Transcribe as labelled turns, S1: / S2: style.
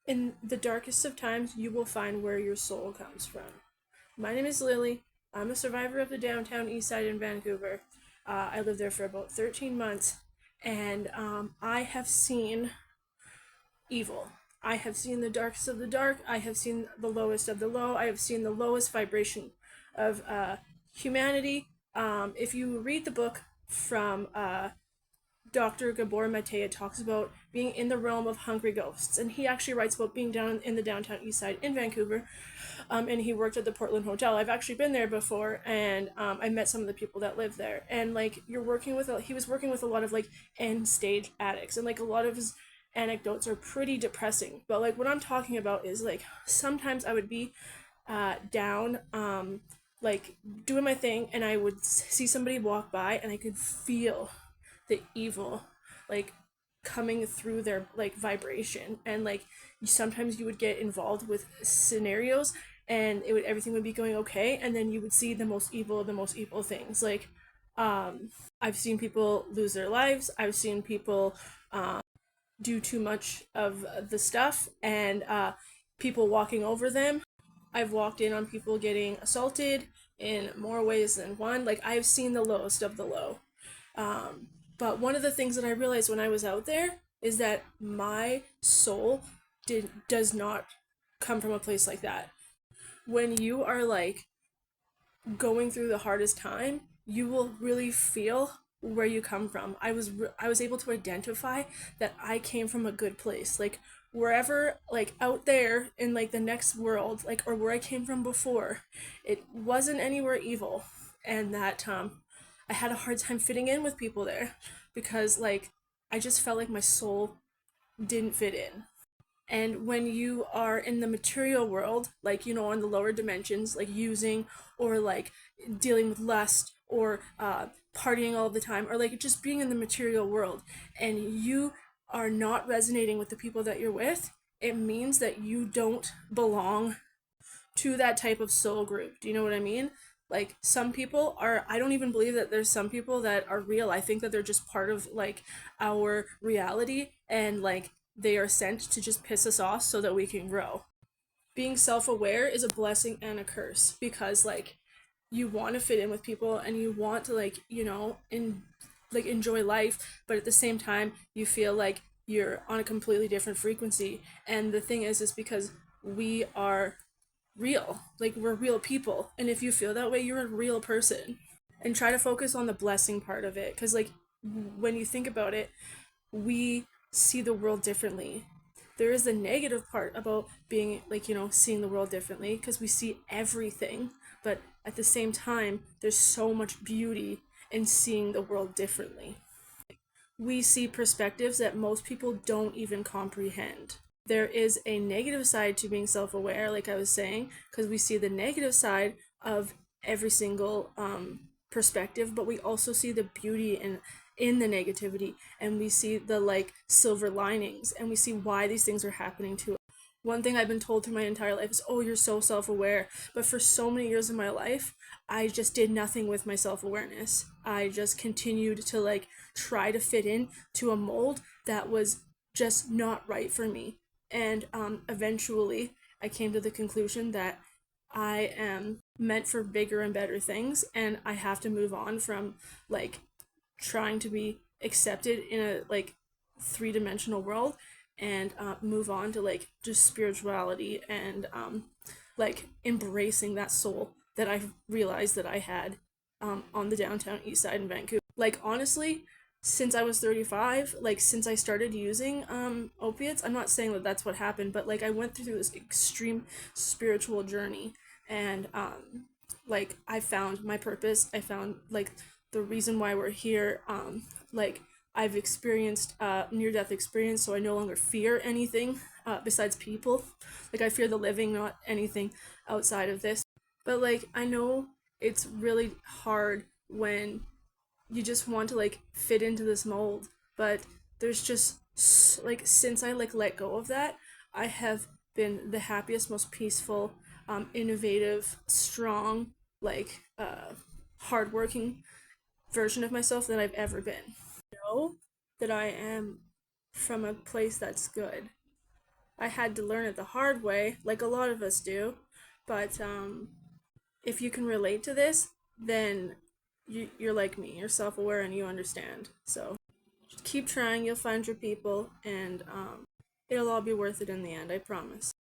S1: In the darkest of times, you will find where your soul comes from. My name is Lily. I'm a survivor of the downtown east side in Vancouver. I lived there for about 13 months, and I have seen evil. I have seen the darkest of the dark. I have seen the lowest of the low. I have seen the lowest vibration of humanity. If you read the book from Dr. Gabor Mate talks about being in the realm of hungry ghosts, and he actually writes about being down in the downtown east side in Vancouver, and he worked at the Portland Hotel. I've actually been there before, and I met some of the people that live there. And like he was working with a lot of like end stage addicts, and like a lot of his anecdotes are pretty depressing. But like what I'm talking about is like sometimes I would be down. Like doing my thing, and I would see somebody walk by, and I could feel the evil like coming through their like vibration, and like sometimes you would get involved with scenarios, and everything would be going okay, and then you would see the most evil things. Like I've seen people lose their lives. I've seen people do too much of the stuff, and people walking over them. I've walked in on people getting assaulted in more ways than one. Like I've seen the lowest of the low. But one of the things that I realized when I was out there is that my soul does not come from a place like that. When you are like going through the hardest time, you will really feel where you come from. I was able to identify that I came from a good place. Like wherever like out there in like the next world, like or where I came from before, it wasn't anywhere evil. And that I had a hard time fitting in with people there because like I just felt like my soul didn't fit in. And when you are in the material world, like, you know, on the lower dimensions, like using or like dealing with lust or partying all the time or like just being in the material world, and you are not resonating with the people that you're with, it means that you don't belong to that type of soul group. Do you know what I mean? Like some people are, I don't even believe that there's some people that are real. I think that they're just part of like our reality, and like they are sent to just piss us off so that we can grow. Being self-aware is a blessing and a curse because like you want to fit in with people and you want to like, you know, like enjoy life, but at the same time you feel like you're on a completely different frequency. And the thing is because we are real. Like we're real people. And if you feel that way, you're a real person. And try to focus on the blessing part of it. Because, like, when you think about it, we see the world differently. There is the negative part about being, like, you know, seeing the world differently because we see everything. But at the same time, there's so much beauty in seeing the world differently. We see perspectives that most people don't even comprehend. There is a negative side to being self-aware, like I was saying, because we see the negative side of every single perspective, but we also see the beauty in the negativity, and we see the like silver linings, and we see why these things are happening to us. One thing I've been told through my entire life is, oh, you're so self-aware. But for so many years of my life, I just did nothing with my self-awareness. I just continued to like try to fit in to a mold that was just not right for me. And eventually, I came to the conclusion that I am meant for bigger and better things, and I have to move on from like trying to be accepted in a like three-dimensional world, and move on to like just spirituality and like embracing that soul that I realized that I had on the downtown east side in Vancouver. Like honestly, since I was 35, like since I started using opiates, I'm not saying that that's what happened, but like I went through this extreme spiritual journey, and like I found my purpose. I found like the reason why we're here. Like I've experienced near death experience, so I no longer fear anything besides people. Like I fear the living, not anything outside of this. But like I know it's really hard when you just want to like fit into this mold, but there's just like since I like let go of that, I have been the happiest, most peaceful, innovative, strong, like hardworking version of myself that I've ever been. Know that I am from a place that's good. I had to learn it the hard way, like a lot of us do. But if you can relate to this, then you're like me. You're self aware and you understand. So just keep trying. You'll find your people, and it'll all be worth it in the end. I promise.